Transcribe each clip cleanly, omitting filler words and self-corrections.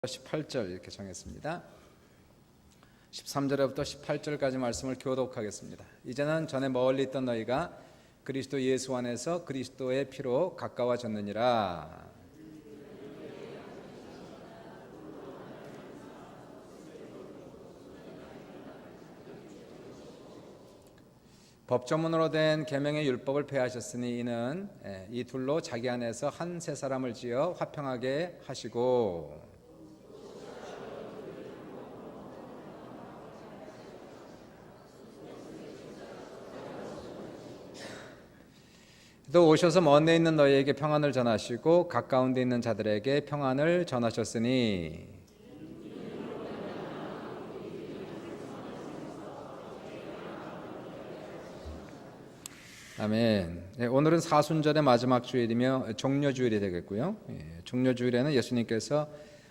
18절 이렇게 정했습니다. 13절부터 18절까지 말씀을 교독하겠습니다. 이제는 전에 멀리 있던 너희가 그리스도 예수 안에서 그리스도의 피로 가까워졌느니라. 법조문으로 된 계명의 율법을 폐하셨으니 이는 이 둘로 자기 안에서 한 세 사람을 지어 화평하게 하시고 또 오셔서 먼 데 있는 너희에게 평안을 전하시고 가까운 데 있는 자들에게 평안을 전하셨으니 아멘. 오늘은 사순절의 마지막 주일이며 종려주일이 되겠고요. 종려주일에는 예수님께서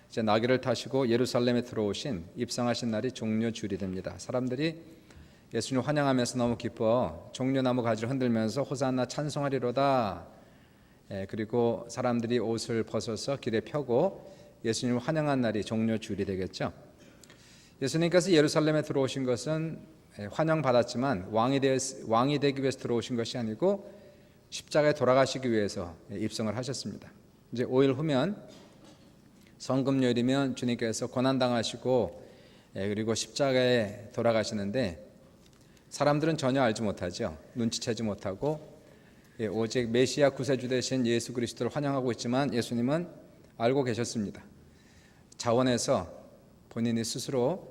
이제 나귀를 타시고 예루살렘에 들어오신 입성하신 날이 종려주일이 됩니다. 사람들이 예수님 환영하면서 너무 기뻐 종려나무 가지를 흔들면서 호산나 찬송하리로다. 그리고 사람들이 옷을 벗어서 길에 펴고 예수님을 환영한 날이 종려주일이 되겠죠. 예수님께서 예루살렘에 들어오신 것은 환영받았지만 왕이 되기 위해서 들어오신 것이 아니고 십자가에 돌아가시기 위해서 입성을 하셨습니다. 이제 5일 후면 성금요일이면 주님께서 고난당하시고 그리고 십자가에 돌아가시는데 사람들은 전혀 알지 못하죠. 눈치채지 못하고 오직 메시아 구세주 되신 예수 그리스도를 환영하고 있지만 예수님은 알고 계셨습니다. 자원에서 본인이 스스로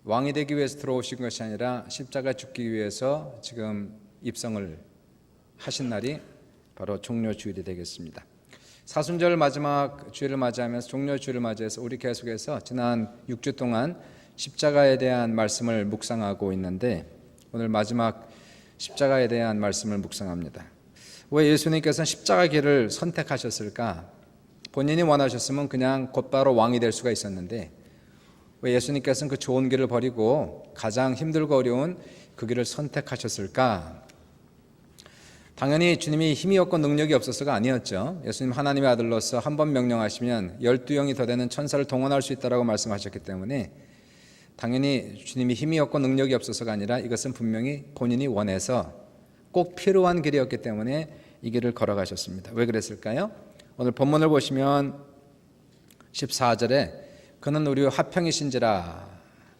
왕이 되기 위해서 들어오신 것이 아니라 십자가에 죽기 위해서 지금 입성을 하신 날이 바로 종려주일이 되겠습니다. 사순절 마지막 주일을 맞이하면서 종려주일을 맞이해서 우리 계속해서 지난 6주 동안 십자가에 대한 말씀을 묵상하고 있는데 오늘 마지막 십자가에 대한 말씀을 묵상합니다. 왜 예수님께서는 십자가 길을 선택하셨을까? 본인이 원하셨으면 그냥 곧바로 왕이 될 수가 있었는데 왜 예수님께서는 그 좋은 길을 버리고 가장 힘들고 어려운 그 길을 선택하셨을까? 당연히 주님이 힘이 없고 능력이 없어서가 아니었죠. 예수님 하나님의 아들로서 한 번 명령하시면 12영이 더 되는 천사를 동원할 수 있다고 말씀하셨기 때문에 당연히 주님이 힘이 없고 능력이 없어서가 아니라 이것은 분명히 본인이 원해서 꼭 필요한 길이었기 때문에 이 길을 걸어가셨습니다. 왜 그랬을까요? 오늘 본문을 보시면 14절에 그는 우리와 화평이신지라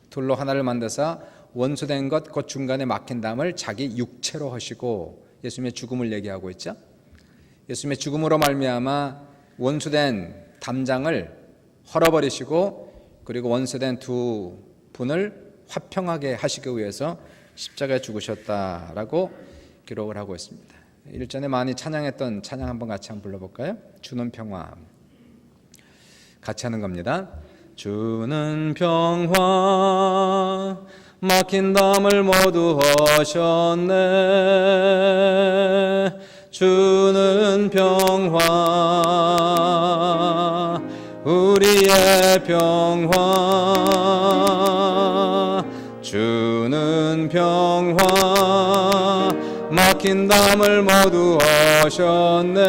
둘로 하나를 만드사 원수된 것 곧 중간에 막힌 담을 자기 육체로 하시고 예수님의 죽음을 얘기하고 있죠. 예수님의 죽음으로 말미암아 원수된 담장을 헐어버리시고 그리고 원수된 두 분을 화평하게 하시기 위해서 십자가에 죽으셨다라고 기록을 하고 있습니다. 일전에 많이 찬양했던 찬양 한번 같이 한번 불러볼까요? 주는 평화. 같이 하는 겁니다. 주는 평화 막힌 담을 모두 하셨네. 주는 평화 우리의 평화 주는 평화 막힌 담을 모두 하셨네.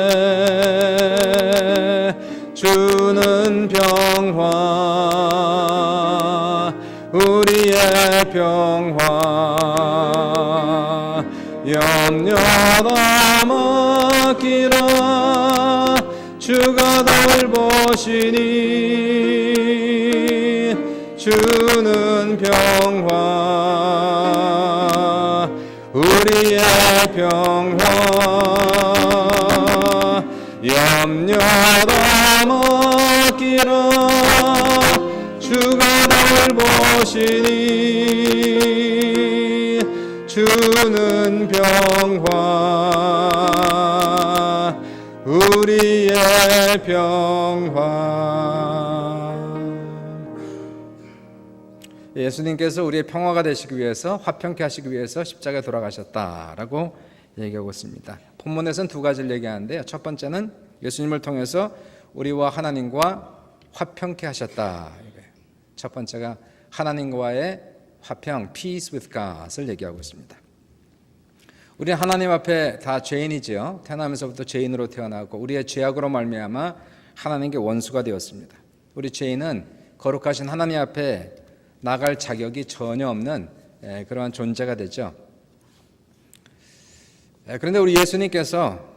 주는 평화 우리의 평화 염려 다 맡기라 주가 돌보시니 주는 평화 우리의 평화 염려 다 맡기라 주가 돌보시니 주는 평화 우리의 평화. 예수님께서 우리의 평화가 되시기 위해서 화평케 하시기 위해서 십자가에 돌아가셨다라고 얘기하고 있습니다. 본문에서는 두 가지를 얘기하는데요. 첫 번째는 예수님을 통해서 우리와 하나님과 화평케 하셨다. 첫 번째가 하나님과의 화평, peace with God을 얘기하고 있습니다. 우리는 하나님 앞에 다 죄인이지요. 태어나면서부터 죄인으로 태어나고 우리의 죄악으로 말미암아 하나님께 원수가 되었습니다. 우리 죄인은 거룩하신 하나님 앞에 나갈 자격이 전혀 없는 그러한 존재가 되죠. 그런데 우리 예수님께서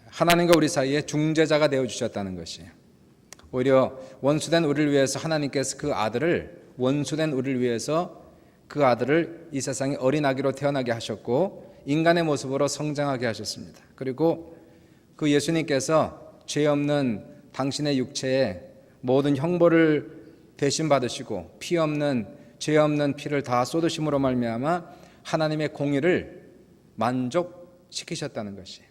하나님과 우리 사이에 중재자가 되어주셨다는 것이에요. 오히려 원수된 우리를 위해서 하나님께서 원수된 우리를 위해서 그 아들을 이 세상에 어린아기로 태어나게 하셨고 인간의 모습으로 성장하게 하셨습니다. 그리고 그 예수님께서 죄 없는 당신의 육체에 모든 형벌을 대신 받으시고 죄 없는 피를 다 쏟으심으로 말미암아 하나님의 공의를 만족시키셨다는 것이에요.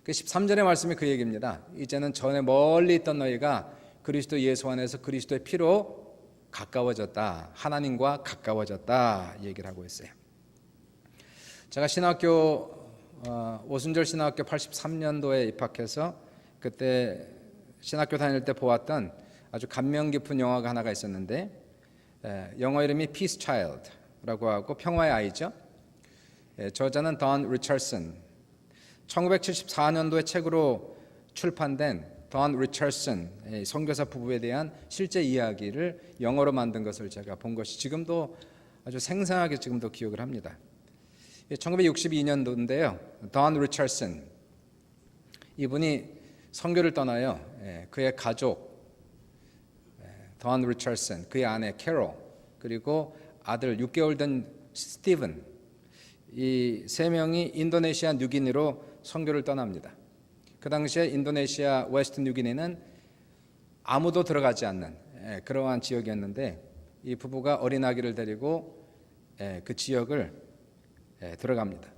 13절의 말씀이 그 얘기입니다. 이제는 전에 멀리 있던 너희가 그리스도 예수 안에서 그리스도의 피로 가까워졌다. 하나님과 가까워졌다 얘기를 하고 있어요. 제가 오순절 신학교 83년도에 입학해서 그때 신학교 다닐 때 보았던 아주 감명 깊은 영화가 하나가 있었는데 영화 이름이 Peace Child라고 하고 평화의 아이죠. 저자는 던 리처슨. 1974년도에 책으로 출판된 던 리처슨 선교사 부부에 대한 실제 이야기를 영어로 만든 것을 제가 본 것이 지금도 아주 생생하게 지금도 기억을 합니다. 1962년도인데요. 던 리처슨 이분이 선교를 떠나요. 그의 가족 던 리처슨, 그의 아내 캐롤, 그리고 아들 6개월 된 스티븐, 이 세 명이 인도네시아 뉴기니로 선교를 떠납니다. 그 당시에 인도네시아 웨스트 뉴기니는 아무도 들어가지 않는 그러한 지역이었는데 이 부부가 어린아기를 데리고 그 지역을 들어갑니다.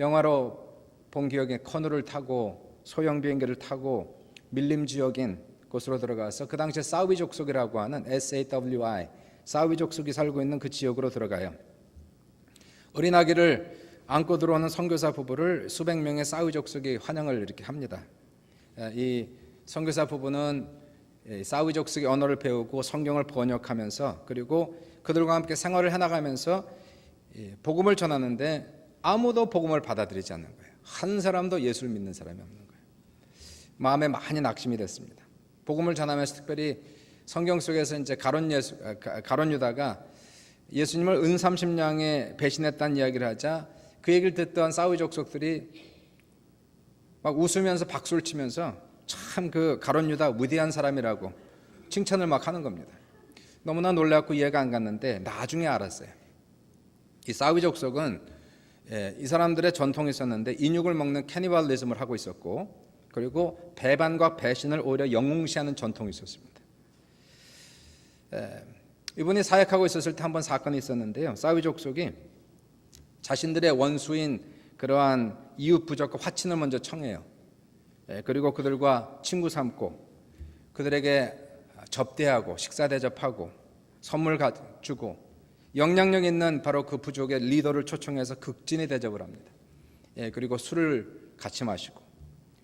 영화로 본 기억에 커누를 타고 소형 비행기를 타고 밀림 지역인 곳으로 들어가서 그 당시에 사우비 족속이라고 하는 SAWI 사우비 족속이 살고 있는 그 지역으로 들어가요. 어린아기를 안고 들어오는 선교사 부부를 수백 명의 사우비 족속이 환영을 이렇게 합니다. 이 선교사 부부는 사우비 족속의 언어를 배우고 성경을 번역하면서 그리고 그들과 함께 생활을 해나가면서 복음을 전하는데 아무도 복음을 받아들이지 않는 거예요. 한 사람도 예수를 믿는 사람이 없는 거예요. 마음에 많이 낙심이 됐습니다. 복음을 전하면서 특별히 성경 속에서 이제 가룟 유다가 예수님을 은 30냥에 배신했다는 이야기를 하자 그 얘기를 듣던 사우비 족속들이 막 웃으면서 박수를 치면서 참 그 가룟 유다 위대한 사람이라고 칭찬을 막 하는 겁니다. 너무나 놀랐고 이해가 안 갔는데 나중에 알았어요. 이 사우비 족속은 이 사람들의 전통이 있었는데 인육을 먹는 캐니발리즘을 하고 있었고 그리고 배반과 배신을 오히려 영웅시하는 전통이 있었습니다. 이분이 사역하고 있었을 때 한 번 사건이 있었는데요. 사우비 족속이 자신들의 원수인 그러한 이웃 부족과 화친을 먼저 청해요. 그리고 그들과 친구 삼고 그들에게 접대하고 식사 대접하고 선물 주고 영향력 있는 바로 그 부족의 리더를 초청해서 극진히 대접을 합니다. 그리고 술을 같이 마시고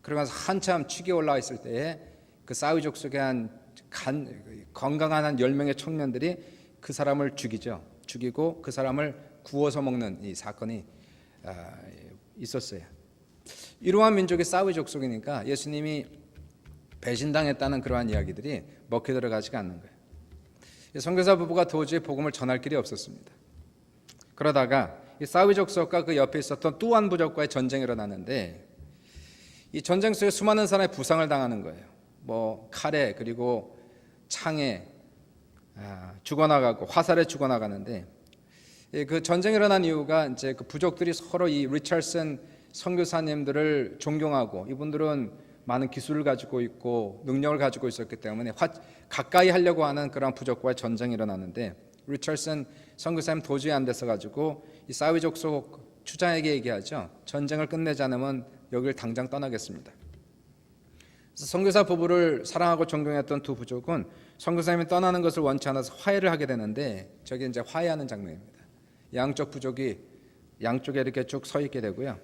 그러면서 한참 축이 올라와 있을 때에 그 사우비 족속의 건강한 한 10명의 청년들이 그 사람을 죽이고 그 사람을 구워서 먹는 이 사건이 있었어요. 이러한 민족이 사우비 족속이니까 예수님이 배신당했다는 그러한 이야기들이 먹혀 들어가지가 않는 거예요. 선교사 부부가 도저히 복음을 전할 길이 없었습니다. 그러다가 이 사우비 족속과 그 옆에 있었던 뚜안 부족과의 전쟁이 일어나는데 이 전쟁 속에 수많은 사람이 부상을 당하는 거예요. 뭐 칼에 그리고 창에 죽어나가고 화살에 죽어나가는데 그 전쟁이 일어난 이유가 이제 그 부족들이 서로 이 리처슨 선교사님들을 존경하고 이분들은 많은 기술을 가지고 있고 능력을 가지고 있었기 때문에 가까이 하려고 하는 그런 부족과의 전쟁이 일어나는데 리처슨 선교사님 도저히 안 돼서 가지고 이 사우비 족속 추장에게 얘기하죠. 전쟁을 끝내지 않으면 여기를 당장 떠나겠습니다. 그래서 선교사 부부를 사랑하고 존경했던 두 부족은 선교사님이 떠나는 것을 원치 않아서 화해를 하게 되는데 저게 이제 화해하는 장면입니다. 양쪽 부족이 양쪽에 이렇게 쭉 서 있게 되고요.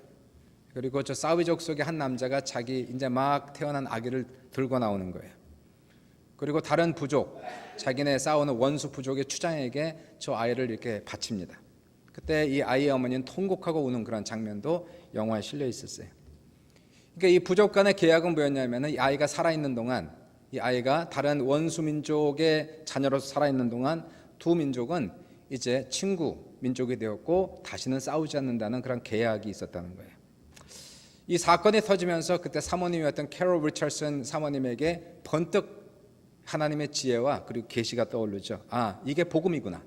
그리고 저 사우비 족속의 한 남자가 자기 이제 막 태어난 아기를 들고 나오는 거예요. 그리고 다른 부족, 자기네 싸우는 원수 부족의 추장에게 저 아이를 이렇게 바칩니다. 그때 이 아이의 어머니는 통곡하고 우는 그런 장면도 영화에 실려 있었어요. 그러니까 이 부족 간의 계약은 뭐였냐면 이 아이가 살아있는 동안 이 아이가 다른 원수 민족의 자녀로서 살아있는 동안 두 민족은 이제 친구 민족이 되었고 다시는 싸우지 않는다는 그런 계약이 있었다는 거예요. 이 사건이 터지면서 그때 사모님이었던 캐롤 리처슨 사모님에게 번뜩 하나님의 지혜와 그리고 계시가 떠오르죠. 아, 이게 복음이구나.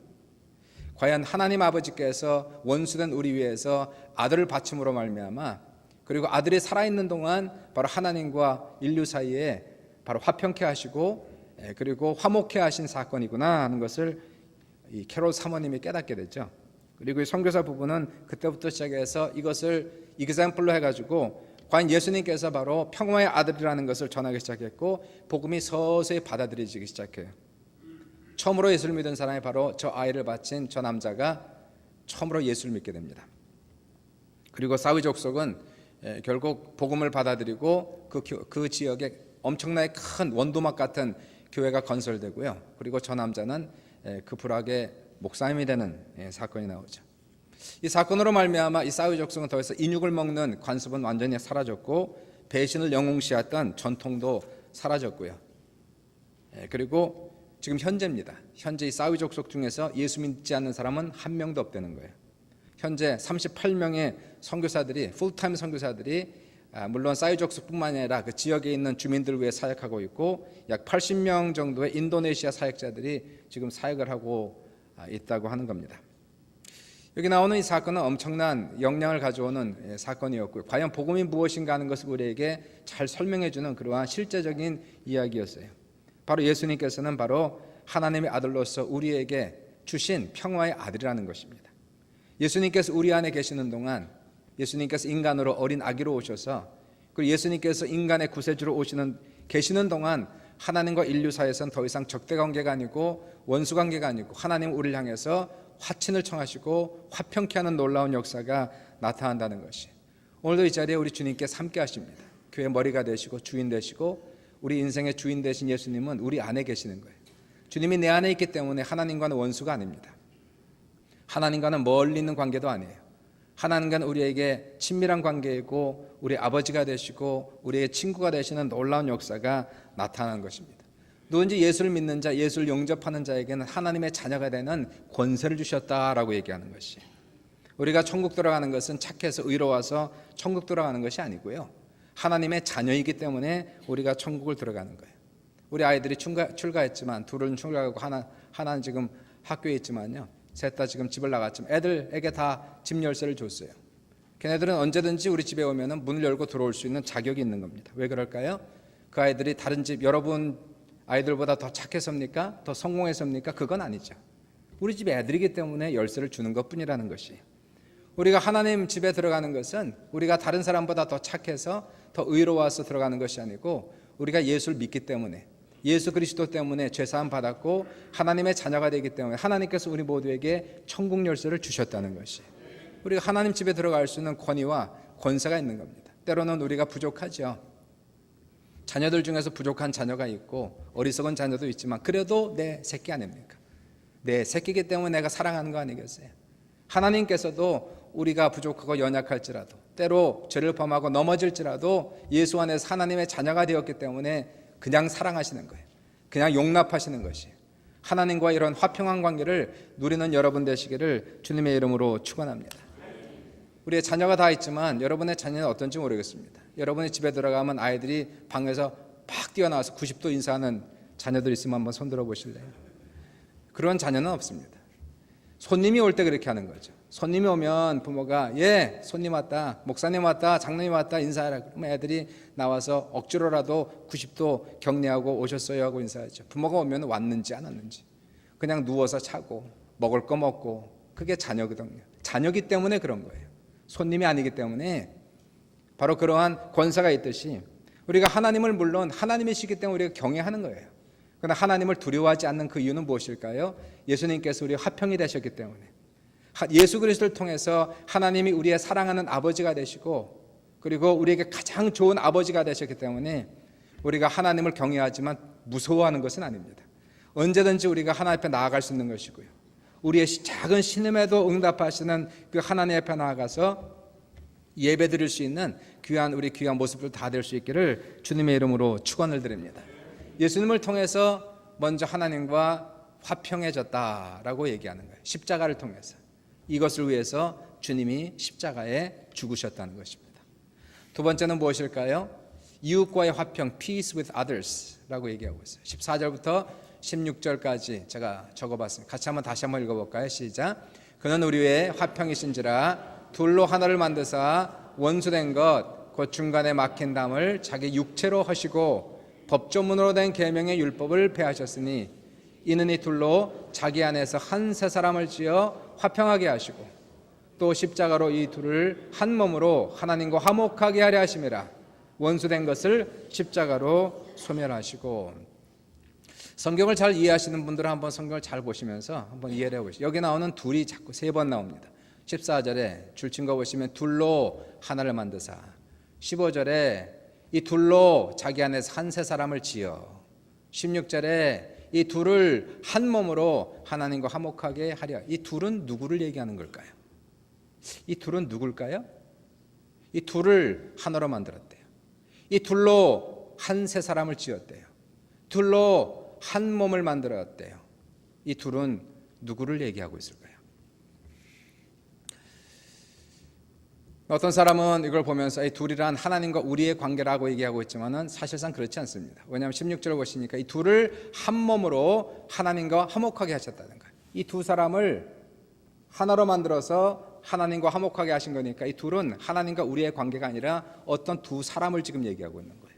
과연 하나님 아버지께서 원수된 우리 위해서 아들을 바침으로 말미암아 그리고 아들이 살아있는 동안 바로 하나님과 인류 사이에 바로 화평케 하시고 그리고 화목케 하신 사건이구나 하는 것을 이 캐롤 사모님이 깨닫게 되죠. 그리고 이 선교사 부부는 그때부터 시작해서 이것을 example로 해가지고 과연 예수님께서 바로 평화의 아들이라는 것을 전하기 시작했고 복음이 서서히 받아들여지기 시작해요. 처음으로 예수를 믿은 사람이 바로 저 아이를 바친 저 남자가 처음으로 예수를 믿게 됩니다. 그리고 사위 족속은 결국 복음을 받아들이고 그 지역에 엄청나게 큰 원도막 같은 교회가 건설되고요. 그리고 저 남자는 그 불악의 목사님이 되는 사건이 나오죠. 이 사건으로 말미암아 이 사위 족속은 더 이상 인육을 먹는 관습은 완전히 사라졌고 배신을 영웅시했던 전통도 사라졌고요. 그리고 지금 현재입니다. 현재 이 사위 족속 중에서 예수 믿지 않는 사람은 한 명도 없다는 거예요. 현재 38명의 선교사들이 풀타임 선교사들이 물론 사위 족속뿐만 아니라 그 지역에 있는 주민들을 위해 사역하고 있고 약 80명 정도의 인도네시아 사역자들이 지금 사역을 하고 있다고 하는 겁니다. 여기 나오는 이 사건은 엄청난 영향을 가져오는 사건이었고요. 과연 복음이 무엇인가 하는 것을 우리에게 잘 설명해 주는 그러한 실제적인 이야기였어요. 바로 예수님께서는 바로 하나님의 아들로서 우리에게 주신 평화의 아들이라는 것입니다. 예수님께서 우리 안에 계시는 동안 예수님께서 인간으로 어린 아기로 오셔서 그리고 예수님께서 인간의 구세주로 계시는 동안 하나님과 인류 사이에서는 더 이상 적대 관계가 아니고 원수 관계가 아니고 하나님 우리를 향해서 화친을 청하시고 화평케 하는 놀라운 역사가 나타난다는 것이 오늘도 이 자리에 우리 주님께서 함께 하십니다. 교회 머리가 되시고 주인 되시고 우리 인생의 주인 되신 예수님은 우리 안에 계시는 거예요. 주님이 내 안에 있기 때문에 하나님과는 원수가 아닙니다. 하나님과는 멀리 있는 관계도 아니에요. 하나님과는 우리에게 친밀한 관계이고 우리 아버지가 되시고 우리의 친구가 되시는 놀라운 역사가 나타나는 것입니다. 누군지 예수를 믿는 자, 예수를 영접하는 자에게는 하나님의 자녀가 되는 권세를 주셨다라고 얘기하는 것이 우리가 천국 들어가는 것은 착해서 의로워서 천국 들어가는 것이 아니고요. 하나님의 자녀이기 때문에 우리가 천국을 들어가는 거예요. 우리 아이들이 출가했지만 둘은 출가하고 하나는 지금 학교에 있지만요. 셋 다 지금 집을 나갔지만 애들에게 다 집 열쇠를 줬어요. 걔네들은 언제든지 우리 집에 오면 문을 열고 들어올 수 있는 자격이 있는 겁니다. 왜 그럴까요? 그 아이들이 다른 집 여러분 아이들보다 더 착해서입니까? 더 성공해서입니까? 그건 아니죠. 우리 집 애들이기 때문에 열쇠를 주는 것뿐이라는 것이 우리가 하나님 집에 들어가는 것은 우리가 다른 사람보다 더 착해서 더 의로워서 들어가는 것이 아니고 우리가 예수를 믿기 때문에 예수 그리스도 때문에 죄사함 받았고 하나님의 자녀가 되기 때문에 하나님께서 우리 모두에게 천국 열쇠를 주셨다는 것이 우리가 하나님 집에 들어갈 수 있는 권위와 권세가 있는 겁니다. 때로는 우리가 부족하죠. 자녀들 중에서 부족한 자녀가 있고 어리석은 자녀도 있지만 그래도 내 새끼 아닙니까? 내 새끼이기 때문에 내가 사랑하는 거 아니겠어요? 하나님께서도 우리가 부족하고 연약할지라도 때로 죄를 범하고 넘어질지라도 예수 안에서 하나님의 자녀가 되었기 때문에 그냥 사랑하시는 거예요. 그냥 용납하시는 것이 하나님과 이런 화평한 관계를 누리는 여러분 되시기를 주님의 이름으로 축원합니다. 우리의 자녀가 다 있지만 여러분의 자녀는 어떤지 모르겠습니다. 여러분의 집에 들어가면 아이들이 방에서 팍 뛰어나와서 90도 인사하는 자녀들 있으면 한번 손들어 보실래요? 그런 자녀는 없습니다. 손님이 올 때 그렇게 하는 거죠. 손님이 오면 부모가 예 손님 왔다 목사님 왔다 장로님 왔다 인사하라 그러면 애들이 나와서 억지로라도 90도 격려하고 오셨어요 하고 인사하죠. 부모가 오면 왔는지 안 왔는지 그냥 누워서 자고 먹을 거 먹고 그게 자녀거든요. 자녀기 때문에 그런 거예요. 손님이 아니기 때문에 바로 그러한 권세가 있듯이 우리가 하나님을 물론 하나님이시기 때문에 우리가 경외하는 거예요. 그러나 하나님을 두려워하지 않는 그 이유는 무엇일까요? 예수님께서 우리 화평이 되셨기 때문에 예수 그리스도를 통해서 하나님이 우리의 사랑하는 아버지가 되시고 그리고 우리에게 가장 좋은 아버지가 되셨기 때문에 우리가 하나님을 경외하지만 무서워하는 것은 아닙니다. 언제든지 우리가 하나님 앞에 나아갈 수 있는 것이고요. 우리의 작은 신음에도 응답하시는 그 하나님 앞에 나아가서 예배 드릴 수 있는 우리 귀한 모습들 다 될 수 있기를 주님의 이름으로 축원을 드립니다. 예수님을 통해서 먼저 하나님과 화평해졌다라고 얘기하는 거예요. 십자가를 통해서. 이것을 위해서 주님이 십자가에 죽으셨다는 것입니다. 두 번째는 무엇일까요? 이웃과의 화평, peace with others 라고 얘기하고 있어요. 14절부터 16절까지 제가 적어봤습니다. 같이 다시 한번 읽어볼까요? 시작. 그는 우리 위에 화평이신지라 둘로 하나를 만드사 원수된 것 곧 중간에 막힌 담을 자기 육체로 하시고 법조문으로 된 계명의 율법을 폐하셨으니 이는 이 둘로 자기 안에서 한 세 사람을 지어 화평하게 하시고 또 십자가로 이 둘을 한 몸으로 하나님과 화목하게 하려 하심이라. 원수된 것을 십자가로 소멸하시고. 성경을 잘 이해하시는 분들은 한번 성경을 잘 보시면서 한번 이해를 해보시죠. 여기 나오는 둘이 자꾸 3번 나옵니다. 14절에 줄친 거 보시면 둘로 하나를 만드사, 15절에 이 둘로 자기 안에서 한 세 사람을 지어, 16절에 이 둘을 한 몸으로 하나님과 화목하게 하려. 이 둘은 누구를 얘기하는 걸까요? 이 둘은 누굴까요? 이 둘을 하나로 만들었대요. 이 둘로 한 세 사람을 지었대요. 둘로 한 몸을 만들었대요. 이 둘은 누구를 얘기하고 있을까요? 어떤 사람은 이걸 보면서 이 둘이란 하나님과 우리의 관계라고 얘기하고 있지만은 사실상 그렇지 않습니다. 왜냐하면 16절을 보시니까 이 둘을 한 몸으로 하나님과 화목하게 하셨다는 거예요. 이 두 사람을 하나로 만들어서 하나님과 화목하게 하신 거니까 이 둘은 하나님과 우리의 관계가 아니라 어떤 두 사람을 지금 얘기하고 있는 거예요.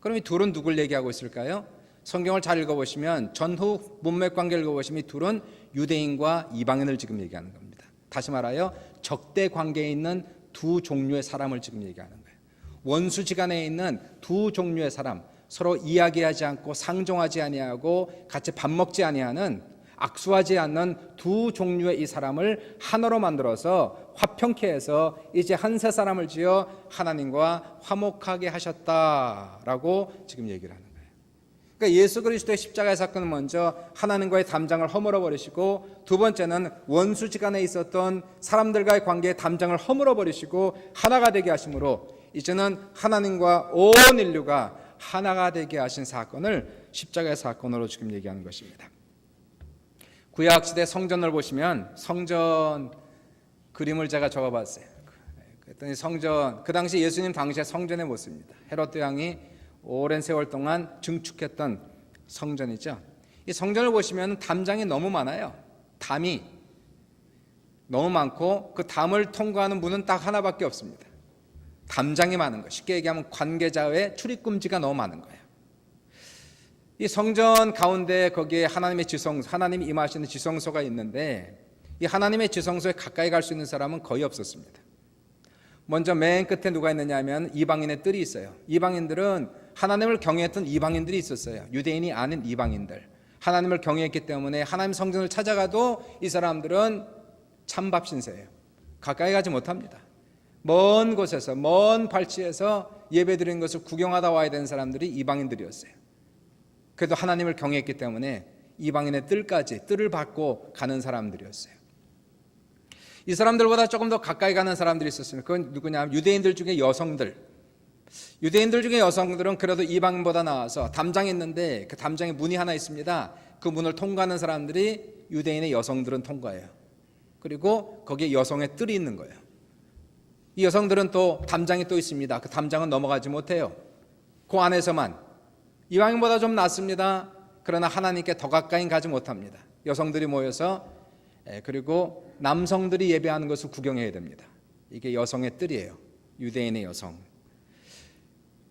그럼 이 둘은 누굴 얘기하고 있을까요? 성경을 잘 읽어보시면 전후 문맥 관계를 읽어보시면 이 둘은 유대인과 이방인을 지금 얘기하는 겁니다. 다시 말하여 적대 관계에 있는 두 종류의 사람을 지금 얘기하는 거예요. 원수지간에 있는 두 종류의 사람, 서로 이야기하지 않고 상종하지 아니하고 같이 밥 먹지 아니하는, 악수하지 않는 두 종류의 이 사람을 하나로 만들어서 화평케 해서 이제 한 세 사람을 지어 하나님과 화목하게 하셨다라고 지금 얘기를 하는 거예요. 그러니까 예수 그리스도의 십자가의 사건은 먼저 하나님과의 담장을 허물어 버리시고, 두 번째는 원수지간에 있었던 사람들과의 관계의 담장을 허물어 버리시고 하나가 되게 하심으로 이제는 하나님과 온 인류가 하나가 되게 하신 사건을 십자가의 사건으로 지금 얘기하는 것입니다. 구약시대 성전을 보시면 성전 그림을 제가 적어봤어요. 그랬더니 성전, 그 당시 예수님 당시의 성전의 모습입니다. 헤롯 왕이 오랜 세월 동안 증축했던 성전이죠. 이 성전을 보시면 담장이 너무 많아요. 담이 너무 많고 그 담을 통과하는 문은 딱 하나밖에 없습니다. 담장이 많은 거, 쉽게 얘기하면 관계자의 출입금지가 너무 많은 거예요. 이 성전 가운데 거기에 하나님의 지성소, 하나님이 임하시는 지성소가 있는데 이 하나님의 지성소에 가까이 갈 수 있는 사람은 거의 없었습니다. 먼저 맨 끝에 누가 있느냐 하면 이방인의 뜰이 있어요. 이방인들은 하나님을 경외했던 이방인들이 있었어요. 유대인이 아닌 이방인들. 하나님을 경외했기 때문에 하나님 성전을 찾아가도 이 사람들은 찬밥 신세예요. 가까이 가지 못합니다. 먼 곳에서, 먼 발치에서 예배드리는 것을 구경하다 와야 되는 사람들이 이방인들이었어요. 그래도 하나님을 경외했기 때문에 이방인의 뜰을 받고 가는 사람들이었어요. 이 사람들보다 조금 더 가까이 가는 사람들이 있었습니다. 그건 누구냐 하면 유대인들 중에 여성들. 유대인들 중에 여성들은 그래도 이방인보다 나아서 담장이 있는데 그 담장에 문이 하나 있습니다. 그 문을 통과하는 사람들이 유대인의 여성들은 통과해요. 그리고 거기에 여성의 뜰이 있는 거예요. 이 여성들은 또 담장이 또 있습니다. 그 담장은 넘어가지 못해요. 그 안에서만. 이방인보다 좀 낫습니다. 그러나 하나님께 더 가까이 가지 못합니다. 여성들이 모여서 그리고 남성들이 예배하는 것을 구경해야 됩니다. 이게 여성의 뜰이에요. 유대인의 여성.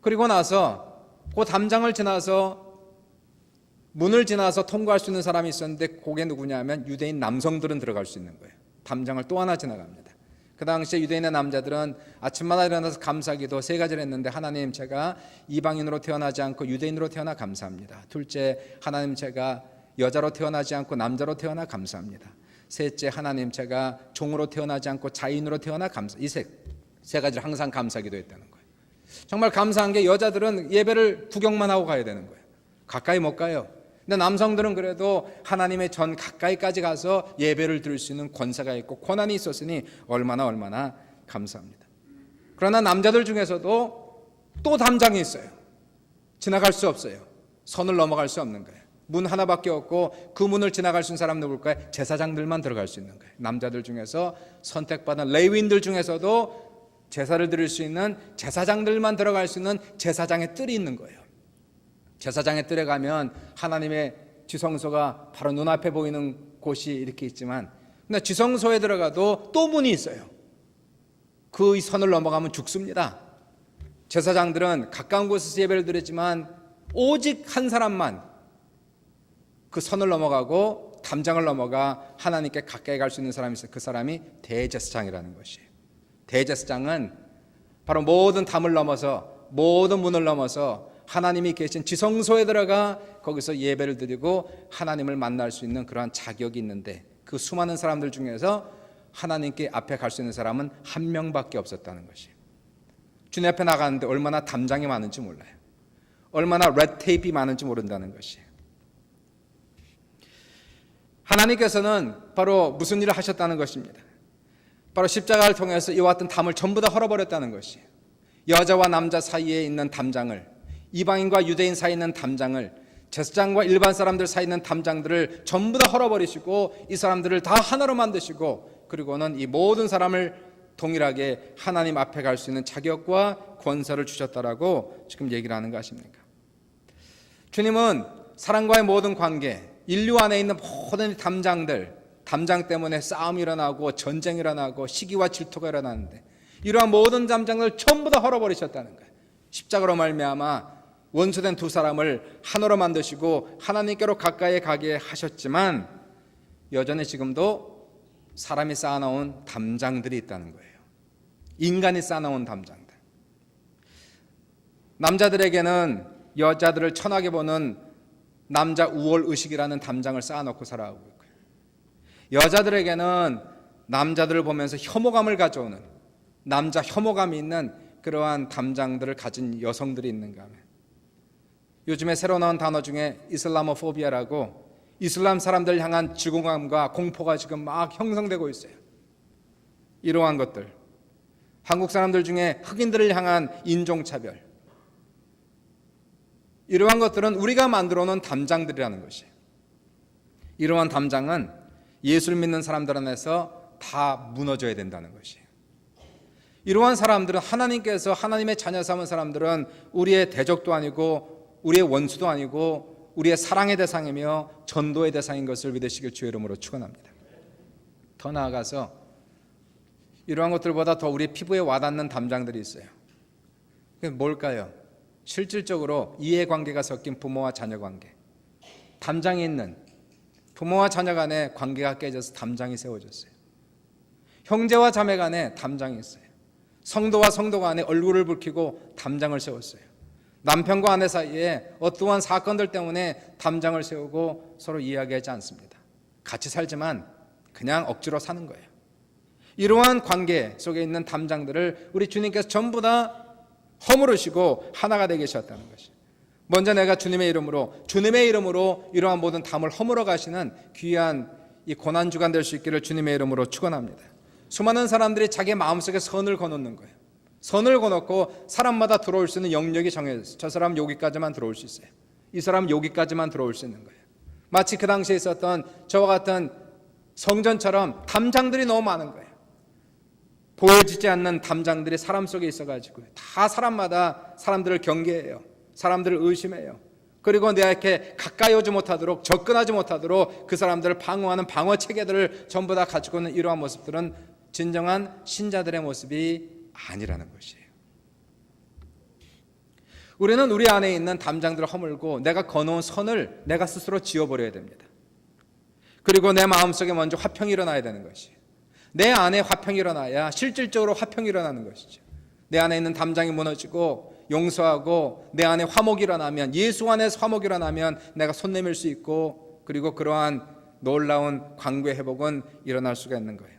그리고 나서 그 담장을 지나서 문을 지나서 통과할 수 있는 사람이 있었는데 그게 누구냐면 유대인 남성들은 들어갈 수 있는 거예요. 담장을 또 하나 지나갑니다. 그 당시에 유대인의 남자들은 아침마다 일어나서 감사기도 3가지를 했는데, 하나님, 제가 이방인으로 태어나지 않고 유대인으로 태어나 감사합니다. 둘째, 하나님, 제가 여자로 태어나지 않고 남자로 태어나 감사합니다. 셋째, 하나님, 제가 종으로 태어나지 않고 자인으로 태어나 감사. 이 세 가지를 항상 감사기도 했다는 거예요. 정말 감사한 게 여자들은 예배를 구경만 하고 가야 되는 거예요. 가까이 못 가요. 근데 남성들은 그래도 하나님의 전 가까이까지 가서 예배를 드릴 수 있는 권세가 있고 권한이 있었으니 얼마나 감사합니다. 그러나 남자들 중에서도 또 담장이 있어요. 지나갈 수 없어요. 선을 넘어갈 수 없는 거예요. 문 하나밖에 없고 그 문을 지나갈 수 있는 사람 누굴까요? 제사장들만 들어갈 수 있는 거예요. 남자들 중에서 선택받은 레위인들 중에서도 제사를 드릴 수 있는 제사장들만 들어갈 수 있는 제사장의 뜰이 있는 거예요. 제사장의 뜰에 가면 하나님의 지성소가 바로 눈앞에 보이는 곳이 이렇게 있지만, 근데 지성소에 들어가도 또 문이 있어요. 그 선을 넘어가면 죽습니다. 제사장들은 가까운 곳에서 예배를 드리지만 오직 한 사람만 그 선을 넘어가고 담장을 넘어가 하나님께 가까이 갈 수 있는 사람이 있어요. 그 사람이 대제사장이라는 것이에요. 대제사장은 바로 모든 담을 넘어서, 모든 문을 넘어서 하나님이 계신 지성소에 들어가 거기서 예배를 드리고 하나님을 만날 수 있는 그러한 자격이 있는데, 그 수많은 사람들 중에서 하나님께 앞에 갈 수 있는 사람은 한 명밖에 없었다는 것이에요. 주님 앞에 나가는데 얼마나 담장이 많은지 몰라요. 얼마나 레드테이프가 많은지 모른다는 것이에요. 하나님께서는 바로 무슨 일을 하셨다는 것입니다. 바로 십자가를 통해서 이와 같은 담을 전부 다 헐어버렸다는 것이에요. 여자와 남자 사이에 있는 담장을, 이방인과 유대인 사이에 있는 담장을, 제사장과 일반 사람들 사이에 있는 담장들을 전부 다 헐어버리시고 이 사람들을 다 하나로 만드시고, 그리고는 이 모든 사람을 동일하게 하나님 앞에 갈 수 있는 자격과 권세를 주셨다라고 지금 얘기를 하는 거 아십니까? 주님은 사람과의 모든 관계, 인류 안에 있는 모든 담장들, 담장 때문에 싸움이 일어나고 전쟁이 일어나고 시기와 질투가 일어나는데 이러한 모든 담장을 전부 다 헐어버리셨다는 거예요. 십자가로 말미암아 원수된 두 사람을 하나로 만드시고 하나님께로 가까이 가게 하셨지만 여전히 지금도 사람이 쌓아놓은 담장들이 있다는 거예요. 인간이 쌓아놓은 담장들. 남자들에게는 여자들을 천하게 보는 남자 우월의식이라는 담장을 쌓아놓고 살아가고 있고요. 여자들에게는 남자들을 보면서 혐오감을 가져오는, 남자 혐오감이 있는 그러한 담장들을 가진 여성들이 있는가 하면, 요즘에 새로 나온 단어 중에 이슬라모포비아라고 이슬람 사람들 향한 증오감과 공포가 지금 막 형성되고 있어요. 이러한 것들, 한국 사람들 중에 흑인들을 향한 인종차별, 이러한 것들은 우리가 만들어 놓은 담장들이라는 것이에요. 이러한 담장은 예수를 믿는 사람들 안에서 다 무너져야 된다는 것이에요. 이러한 사람들은, 하나님께서 하나님의 자녀 삼은 사람들은 우리의 대적도 아니고 우리의 원수도 아니고 우리의 사랑의 대상이며 전도의 대상인 것을 믿으시길 주의 이름으로 축원합니다. 더 나아가서 이러한 것들보다 더 우리 피부에 와닿는 담장들이 있어요. 그게 뭘까요? 실질적으로 이해관계가 섞인 부모와 자녀 관계. 담장이 있는 부모와 자녀 간의 관계가 깨져서 담장이 세워졌어요. 형제와 자매 간에 담장이 있어요. 성도와 성도 간에 얼굴을 붉히고 담장을 세웠어요. 남편과 아내 사이에 어떠한 사건들 때문에 담장을 세우고 서로 이야기하지 않습니다. 같이 살지만 그냥 억지로 사는 거예요. 이러한 관계 속에 있는 담장들을 우리 주님께서 전부 다 허물으시고 하나가 되게 하셨다는 것이에요. 먼저 내가 주님의 이름으로 이러한 모든 담을 허물어 가시는 귀한 이 고난주간 될 수 있기를 주님의 이름으로 축원합니다. 수많은 사람들이 자기 마음속에 선을 거놓는 거예요. 선을 거놓고 사람마다 들어올 수 있는 영역이 정해졌어요. 저 사람 여기까지만 들어올 수 있어요. 이 사람 여기까지만 들어올 수 있는 거예요. 마치 그 당시에 있었던 저와 같은 성전처럼 담장들이 너무 많은 거예요. 보여지지 않는 담장들이 사람 속에 있어가지고 다 사람마다 사람들을 경계해요. 사람들을 의심해요. 그리고 내게 가까이 오지 못하도록, 접근하지 못하도록 그 사람들을 방어하는 방어 체계들을 전부 다 가지고 있는 이러한 모습들은 진정한 신자들의 모습이 아니라는 것이에요. 우리는 우리 안에 있는 담장들을 허물고 내가 거놓은 선을 내가 스스로 지워버려야 됩니다. 그리고 내 마음속에 먼저 화평이 일어나야 되는 것이에요. 내 안에 화평이 일어나야 실질적으로 화평이 일어나는 것이죠. 내 안에 있는 담장이 무너지고 용서하고 내 안에 화목이 일어나면, 예수 안에서 화목이 일어나면 내가 손 내밀 수 있고, 그리고 그러한 놀라운 관계 회복은 일어날 수가 있는 거예요.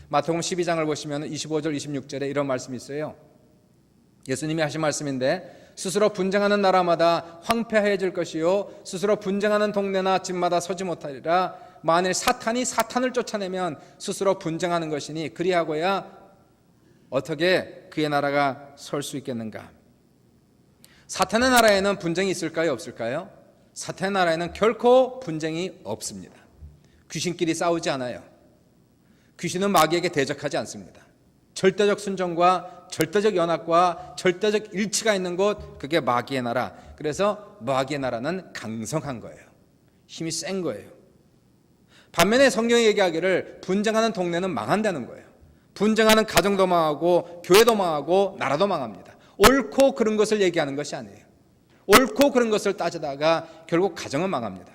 마태복음 12장을 보시면 25절 26절에 이런 말씀이 있어요. 예수님이 하신 말씀인데, 스스로 분쟁하는 나라마다 황폐해질 것이요 스스로 분쟁하는 동네나 집마다 서지 못하리라. 만일 사탄이 사탄을 쫓아내면 스스로 분쟁하는 것이니 그리하고야 어떻게 그의 나라가 설 수 있겠는가. 사탄의 나라에는 분쟁이 있을까요? 없을까요? 사탄의 나라에는 결코 분쟁이 없습니다. 귀신끼리 싸우지 않아요. 귀신은 마귀에게 대적하지 않습니다. 절대적 순종과 절대적 연합과 절대적 일치가 있는 곳, 그게 마귀의 나라. 그래서 마귀의 나라는 강성한 거예요. 힘이 센 거예요. 반면에 성경이 얘기하기를 분쟁하는 동네는 망한다는 거예요. 분쟁하는 가정도 망하고 교회도 망하고 나라도 망합니다. 옳고 그른 것을 얘기하는 것이 아니에요. 옳고 그른 것을 따지다가 결국 가정은 망합니다.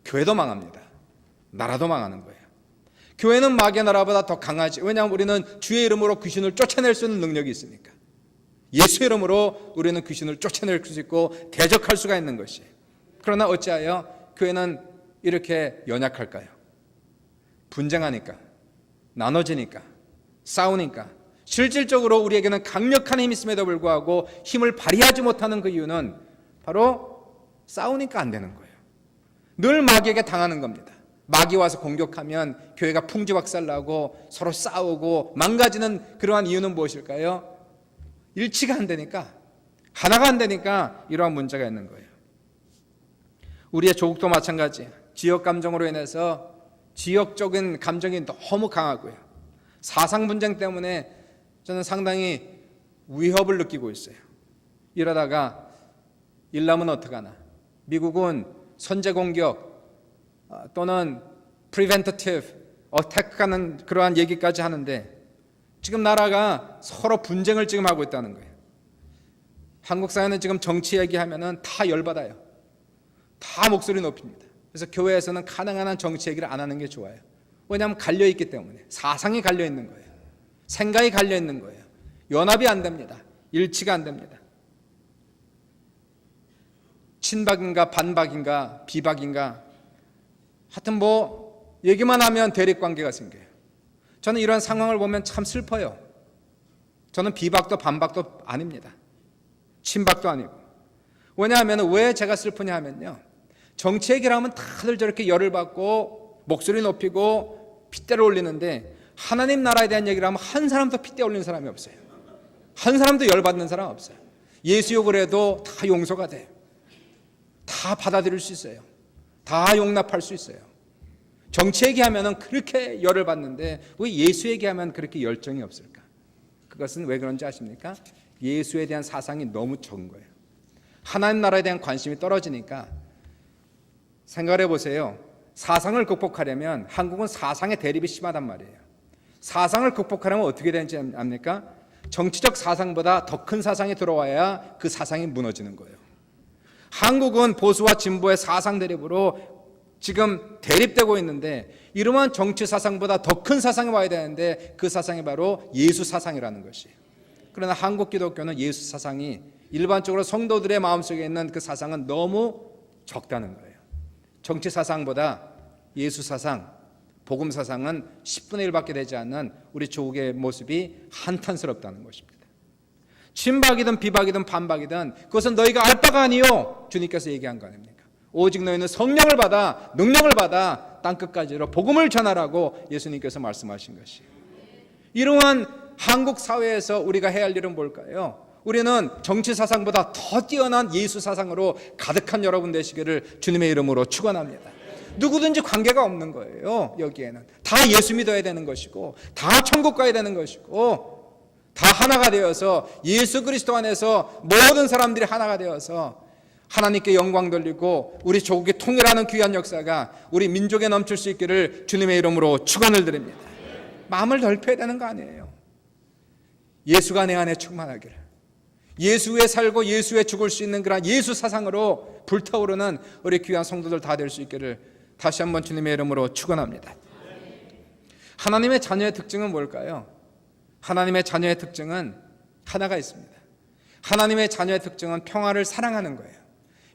교회도 망합니다. 나라도 망하는 거예요. 교회는 마귀의 나라보다 더 강하지. 왜냐하면 우리는 주의 이름으로 귀신을 쫓아낼 수 있는 능력이 있으니까. 예수의 이름으로 우리는 귀신을 쫓아낼 수 있고 대적할 수가 있는 것이. 그러나 어찌하여 교회는 이렇게 연약할까요? 분쟁하니까, 나눠지니까, 싸우니까. 실질적으로 우리에게는 강력한 힘이 있음에도 불구하고 힘을 발휘하지 못하는 그 이유는 바로 싸우니까 안 되는 거예요. 늘 마귀에게 당하는 겁니다. 마귀 와서 공격하면 교회가 풍지박살나고 서로 싸우고 망가지는 그러한 이유는 무엇일까요? 일치가 안 되니까, 하나가 안 되니까 이러한 문제가 있는 거예요. 우리의 조국도 마찬가지. 지역 감정으로 인해서 지역적인 감정이 너무 강하고요. 사상 분쟁 때문에 저는 상당히 위협을 느끼고 있어요. 이러다가 일남은 어떡하나. 미국은 선제 공격 또는 preventative attack하는 그러한 얘기까지 하는데 지금 나라가 서로 분쟁을 지금 하고 있다는 거예요. 한국 사회는 지금 정치 얘기하면은 다 열받아요. 다 목소리 높입니다. 그래서 교회에서는 가능한 한 정치 얘기를 안 하는 게 좋아요. 왜냐하면 갈려있기 때문에. 사상이 갈려있는 거예요. 생각이 갈려있는 거예요. 연합이 안 됩니다. 일치가 안 됩니다. 친박인가 반박인가 비박인가 하여튼 뭐 얘기만 하면 대립관계가 생겨요. 저는 이런 상황을 보면 참 슬퍼요. 저는 비박도 반박도 아닙니다. 친박도 아니고. 왜냐하면 왜 제가 슬프냐 하면요, 정치 얘기를 하면 다들 저렇게 열을 받고 목소리 높이고 핏대를 올리는데 하나님 나라에 대한 얘기를 하면 한 사람도 핏대 올리는 사람이 없어요. 한 사람도 열받는 사람 없어요. 예수 욕을 해도 다 용서가 돼요. 다 받아들일 수 있어요. 다 용납할 수 있어요. 정치 얘기하면 그렇게 열을 받는데 왜 예수 얘기하면 그렇게 열정이 없을까? 그것은 왜 그런지 아십니까? 예수에 대한 사상이 너무 적은 거예요. 하나님 나라에 대한 관심이 떨어지니까. 생각을 해보세요. 사상을 극복하려면 한국은 사상의 대립이 심하단 말이에요. 사상을 극복하려면 어떻게 되는지 압니까? 정치적 사상보다 더 큰 사상이 들어와야 그 사상이 무너지는 거예요. 한국은 보수와 진보의 사상 대립으로 지금 대립되고 있는데 이러한 정치 사상보다 더 큰 사상이 와야 되는데 그 사상이 바로 예수 사상이라는 것이에요. 그러나 한국 기독교는 예수 사상이 일반적으로 성도들의 마음속에 있는 그 사상은 너무 적다는 거예요. 정치 사상보다 예수 사상, 복음 사상은 10분의 1밖에 되지 않는 우리 조국의 모습이 한탄스럽다는 것입니다. 친박이든 비박이든 반박이든 그것은 너희가 알 바가 아니요, 주님께서 얘기한 거 아닙니까? 오직 너희는 성령을 받아 능력을 받아 땅끝까지로 복음을 전하라고 예수님께서 말씀하신 것이에요. 이러한 한국 사회에서 우리가 해야 할 일은 뭘까요? 우리는 정치 사상보다 더 뛰어난 예수 사상으로 가득한 여러분 되시기를 주님의 이름으로 축원합니다. 누구든지 관계가 없는 거예요. 여기에는 다 예수 믿어야 되는 것이고 다 천국 가야 되는 것이고 다 하나가 되어서 예수 그리스도 안에서 모든 사람들이 하나가 되어서 하나님께 영광 돌리고 우리 조국의 통일하는 귀한 역사가 우리 민족에 넘칠 수 있기를 주님의 이름으로 축원을 드립니다. 마음을 넓혀야 되는 거 아니에요. 예수가 내 안에 충만하기를, 예수에 살고 예수에 죽을 수 있는 그런 예수 사상으로 불타오르는 우리 귀한 성도들 다 될 수 있기를 다시 한번 주님의 이름으로 축원합니다. 하나님의 자녀의 특징은 뭘까요? 하나님의 자녀의 특징은 하나가 있습니다. 하나님의 자녀의 특징은 평화를 사랑하는 거예요.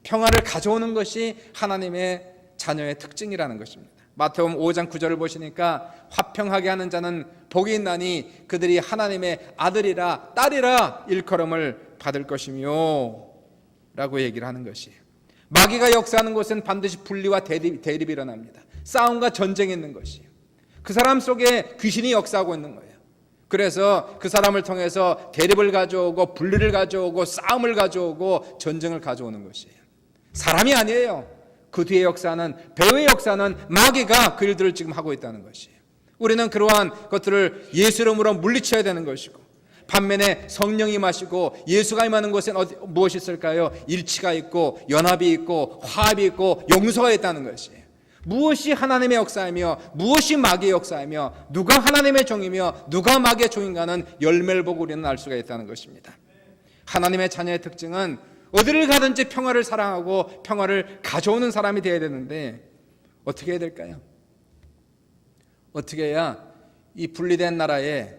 평화를 가져오는 것이 하나님의 자녀의 특징이라는 것입니다. 마태복음 5장 9절을 보시니까 화평하게 하는 자는 복이 있나니 그들이 하나님의 아들이라 딸이라 일컬음을 받을 것이며 라고 얘기를 하는 것이에요. 마귀가 역사하는 곳은 반드시 분리와 대립이 일어납니다. 싸움과 전쟁이 있는 것이에요. 그 사람 속에 귀신이 역사하고 있는 거예요. 그래서 그 사람을 통해서 대립을 가져오고 분리를 가져오고 싸움을 가져오고 전쟁을 가져오는 것이에요. 사람이 아니에요. 그 뒤의 역사는, 배후의 역사는 마귀가 그 일들을 지금 하고 있다는 것이에요. 우리는 그러한 것들을 예수 이름으로 물리쳐야 되는 것이고, 반면에 성령이 임하시고 예수가 임하는 곳엔 무엇이 있을까요? 일치가 있고 연합이 있고 화합이 있고 용서가 있다는 것이에요. 무엇이 하나님의 역사이며 무엇이 마귀의 역사이며 누가 하나님의 종이며 누가 마귀의 종인가는 열매를 보고 우리는 알 수가 있다는 것입니다. 하나님의 자녀의 특징은 어디를 가든지 평화를 사랑하고 평화를 가져오는 사람이 되어야 되는데, 어떻게 해야 될까요? 어떻게 해야 이 분리된 나라에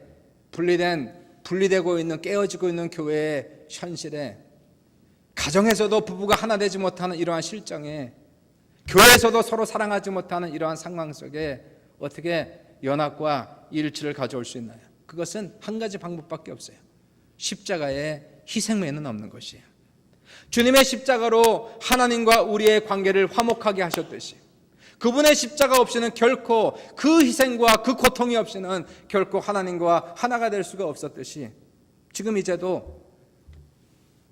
분리되고 있는, 깨어지고 있는 교회의 현실에, 가정에서도 부부가 하나 되지 못하는 이러한 실정에, 교회에서도 서로 사랑하지 못하는 이러한 상황 속에 어떻게 연합과 일치를 가져올 수 있나요? 그것은 한 가지 방법밖에 없어요. 십자가의 희생 외에는 없는 것이에요. 주님의 십자가로 하나님과 우리의 관계를 화목하게 하셨듯이, 그분의 십자가 없이는 결코, 그 희생과 그 고통이 없이는 결코 하나님과 하나가 될 수가 없었듯이, 지금 이제도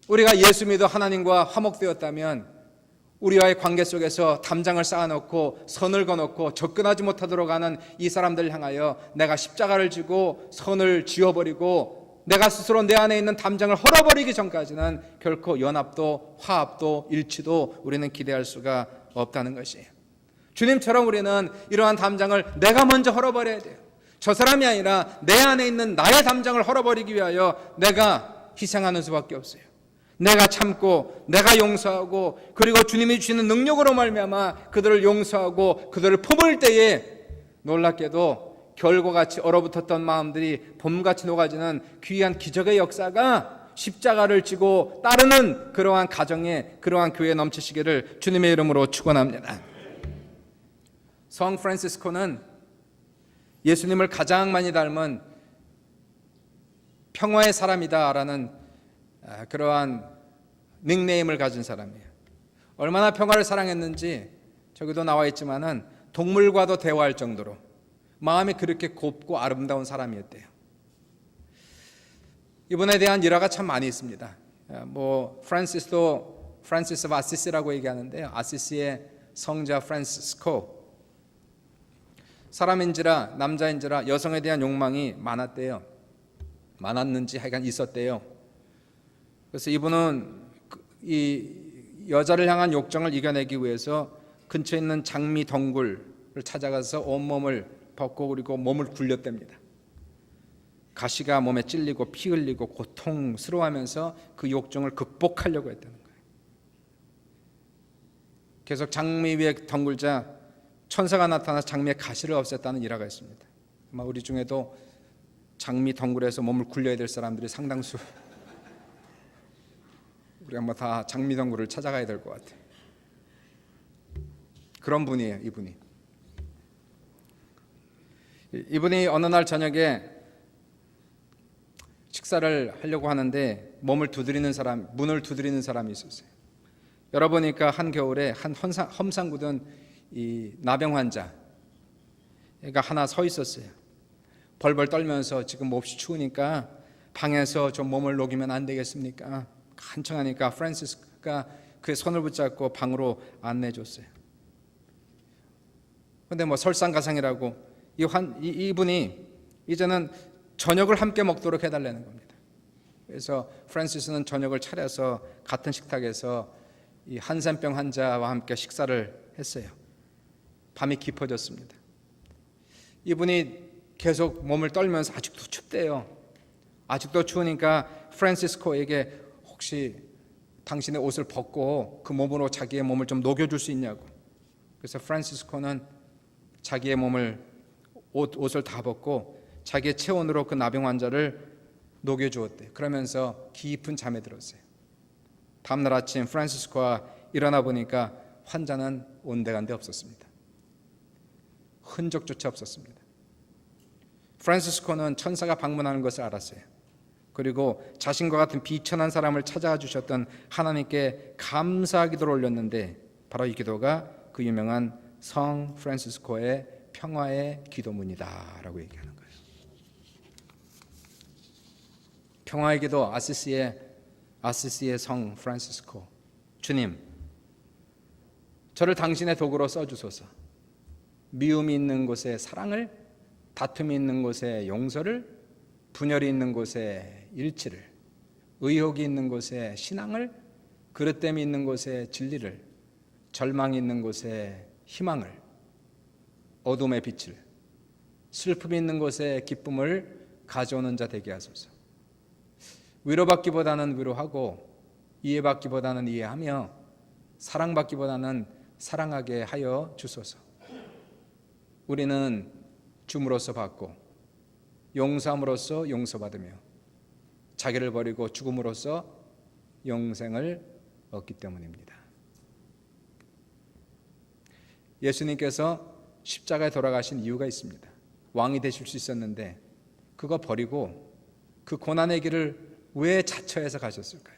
우리가 예수 믿어 하나님과 화목되었다면 우리와의 관계 속에서 담장을 쌓아놓고 선을 거놓고 접근하지 못하도록 하는 이 사람들을 향하여 내가 십자가를 지고 선을 지어버리고 내가 스스로 내 안에 있는 담장을 헐어버리기 전까지는 결코 연합도 화합도 일치도 우리는 기대할 수가 없다는 것이에요. 주님처럼 우리는 이러한 담장을 내가 먼저 헐어버려야 돼요. 저 사람이 아니라 내 안에 있는 나의 담장을 헐어버리기 위하여 내가 희생하는 수밖에 없어요. 내가 참고 내가 용서하고, 그리고 주님이 주시는 능력으로 말미암아 그들을 용서하고 그들을 품을 때에 놀랍게도 결과같이 얼어붙었던 마음들이 봄같이 녹아지는 귀한 기적의 역사가 십자가를 지고 따르는 그러한 가정에, 그러한 교회에 넘치시기를 주님의 이름으로 축원합니다. 성 프란시스코는 예수님을 가장 많이 닮은 평화의 사람이다라는 그러한 닉네임을 가진 사람이에요. 얼마나 평화를 사랑했는지 저기도 나와 있지만은 동물과도 대화할 정도로 마음이 그렇게 곱고 아름다운 사람이었대요. 이분에 대한 일화가 참 많이 있습니다. 프란시스 오브 아시시라고 얘기하는데요. 아시시의 성자 프란시스코, 사람인지라 남자인지라 여성에 대한 욕망이 많았는지 하여간 있었대요. 그래서 이분은 이 여자를 향한 욕정을 이겨내기 위해서 근처에 있는 장미 덩굴을 찾아가서 온몸을 벗고 그리고 몸을 굴렸답니다. 가시가 몸에 찔리고 피 흘리고 고통스러워하면서 그 욕정을 극복하려고 했다는 거예요. 계속 장미 위에 덩굴자 천사가 나타나서 장미의 가시를 없앴다는 일화가 있습니다. 아마 우리 중에도 장미 덩굴에서 몸을 굴려야 될 사람들이 상당수, 우리 한번 다 장미 덩굴을 찾아가야 될 것 같아요. 그런 분이에요. 이분이 어느 날 저녁에 식사를 하려고 하는데 문을 두드리는 사람이 있었어요. 열어보니까 한겨울에 한 험상 굳은 이 나병 환자가 하나 서 있었어요. 벌벌 떨면서 지금 몹시 추우니까 방에서 좀 몸을 녹이면 안 되겠습니까? 간청하니까 프란시스가 그의 손을 붙잡고 방으로 안내해줬어요. 그런데 설상가상이라고 이분이 이제는 저녁을 함께 먹도록 해달라는 겁니다. 그래서 프란시스는 저녁을 차려서 같은 식탁에서 이 한센병 환자와 함께 식사를 했어요. 밤이 깊어졌습니다. 이분이 계속 몸을 떨면서 아직도 춥대요. 아직도 추우니까 프란시스코에게 혹시 당신의 옷을 벗고 그 몸으로 자기의 몸을 좀 녹여줄 수 있냐고. 그래서 프란시스코는 자기의 옷을 다 벗고 자기의 체온으로 그 나병 환자를 녹여주었대요. 그러면서 깊은 잠에 들었어요. 다음날 아침 프란시스코가 일어나 보니까 환자는 온데간데 없었습니다. 흔적조차 없었습니다. 프란시스코는 천사가 방문하는 것을 알았어요. 그리고 자신과 같은 비천한 사람을 찾아와 주셨던 하나님께 감사 기도를 올렸는데, 바로 이 기도가 그 유명한 성 프란시스코의 평화의 기도문이다 라고 얘기하는 거예요. 평화의 기도 아시시의 성 프란시스코. 주님, 저를 당신의 도구로 써주소서. 미움이 있는 곳에 사랑을, 다툼이 있는 곳에 용서를, 분열이 있는 곳에 일치를, 의혹이 있는 곳에 신앙을, 그릇됨이 있는 곳에 진리를, 절망이 있는 곳에 희망을, 어둠의 빛을, 슬픔이 있는 곳에 기쁨을 가져오는 자 되게 하소서. 위로받기보다는 위로하고, 이해받기보다는 이해하며, 사랑받기보다는 사랑하게 하여 주소서. 우리는 줌으로써 받고, 용서함으로써 용서받으며, 자기를 버리고 죽음으로써 영생을 얻기 때문입니다. 예수님께서 십자가에 돌아가신 이유가 있습니다. 왕이 되실 수 있었는데 그거 버리고 그 고난의 길을 왜 자처해서 가셨을까요?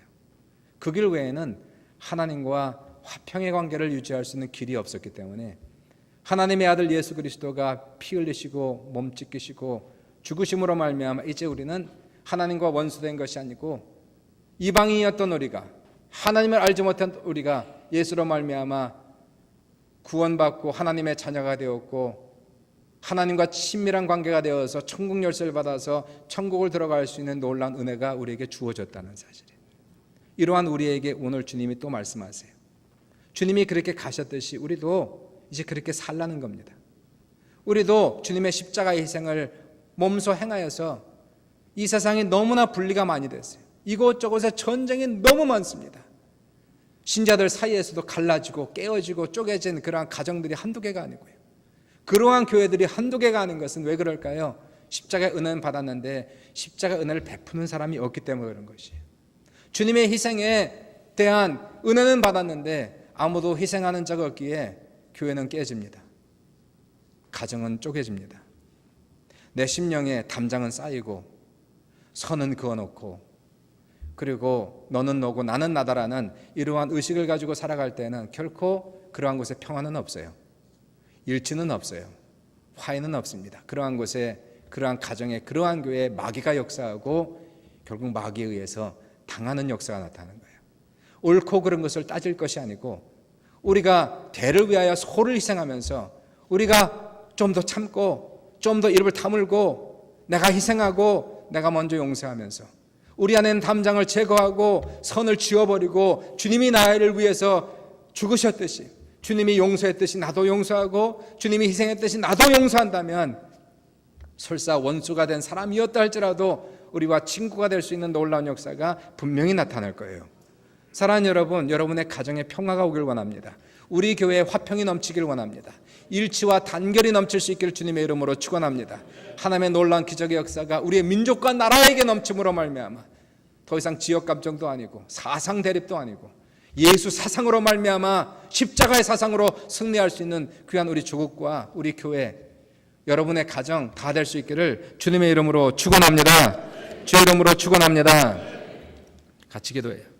그 길 외에는 하나님과 화평의 관계를 유지할 수 있는 길이 없었기 때문에 하나님의 아들 예수 그리스도가 피 흘리시고 몸 찢기시고 죽으심으로 말미암아 이제 우리는 하나님과 원수된 것이 아니고 이방인이었던 우리가, 하나님을 알지 못한 우리가 예수로 말미암아 구원받고 하나님의 자녀가 되었고 하나님과 친밀한 관계가 되어서 천국 열쇠를 받아서 천국을 들어갈 수 있는 놀라운 은혜가 우리에게 주어졌다는 사실이에요. 이러한 우리에게 오늘 주님이 또 말씀하세요. 주님이 그렇게 가셨듯이 우리도 이제 그렇게 살라는 겁니다. 우리도 주님의 십자가의 희생을 몸소 행하여서 이 세상이 너무나 분리가 많이 됐어요. 이곳저곳에 전쟁이 너무 많습니다. 신자들 사이에서도 갈라지고 깨어지고 쪼개진 그러한 가정들이 한두 개가 아니고요. 그러한 교회들이 한두 개가 아닌 것은 왜 그럴까요? 십자가의 은혜는 받았는데 십자가의 은혜를 베푸는 사람이 없기 때문에 그런 것이에요. 주님의 희생에 대한 은혜는 받았는데 아무도 희생하는 자가 없기에 교회는 깨집니다. 가정은 쪼개집니다. 내 심령에 담장은 쌓이고 선은 그어놓고 그리고 너는 너고 나는 나다라는 이러한 의식을 가지고 살아갈 때는 결코 그러한 곳에 평화는 없어요. 일치는 없어요. 화해는 없습니다. 그러한 곳에, 그러한 가정에, 그러한 교회에 마귀가 역사하고 결국 마귀에 의해서 당하는 역사가 나타나는 거예요. 옳고 그른 것을 따질 것이 아니고 우리가 대를 위하여 소를 희생하면서 우리가 좀 더 참고 좀 더 입을 다물고 내가 희생하고 내가 먼저 용서하면서 우리 안에는 담장을 제거하고 선을 지워버리고 주님이 나를 위해서 죽으셨듯이 주님이 용서했듯이 나도 용서하고 주님이 희생했듯이 나도 용서한다면 설사 원수가 된 사람이었다 할지라도 우리와 친구가 될 수 있는 놀라운 역사가 분명히 나타날 거예요. 사랑하는 여러분, 여러분의 가정에 평화가 오길 원합니다. 우리 교회에 화평이 넘치길 원합니다. 일치와 단결이 넘칠 수 있기를 주님의 이름으로 축원합니다. 하나님의 놀라운 기적의 역사가 우리의 민족과 나라에게 넘침으로 말미암아 더 이상 지역 감정도 아니고 사상 대립도 아니고 예수 사상으로 말미암아 십자가의 사상으로 승리할 수 있는 귀한 우리 조국과 우리 교회, 여러분의 가정 다 될 수 있기를 주님의 이름으로 축원합니다. 주의 이름으로 축원합니다. 같이 기도해요.